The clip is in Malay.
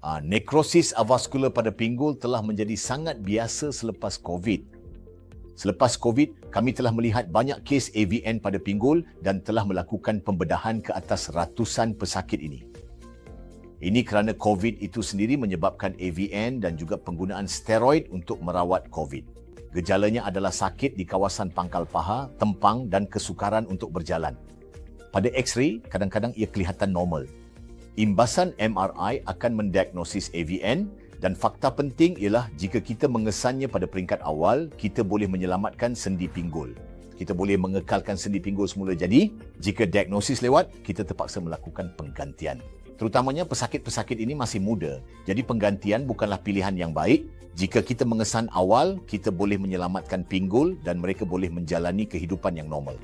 Nekrosis avaskular pada pinggul telah menjadi sangat biasa selepas COVID. Selepas COVID, kami telah melihat banyak kes AVN pada pinggul dan telah melakukan pembedahan ke atas ratusan pesakit ini. Ini kerana COVID itu sendiri menyebabkan AVN dan juga penggunaan steroid untuk merawat COVID. Gejalanya adalah sakit di kawasan pangkal paha, tempang dan kesukaran untuk berjalan. Pada X-ray, kadang-kadang ia kelihatan normal. Imbasan MRI akan mendiagnosis AVN dan fakta penting ialah jika kita mengesannya pada peringkat awal, kita boleh menyelamatkan sendi pinggul. Kita boleh mengekalkan sendi pinggul semula. Jadi, jika diagnosis lewat, kita terpaksa melakukan penggantian. Terutamanya pesakit-pesakit ini masih muda. Jadi penggantian bukanlah pilihan yang baik. Jika kita mengesan awal, kita boleh menyelamatkan pinggul dan mereka boleh menjalani kehidupan yang normal.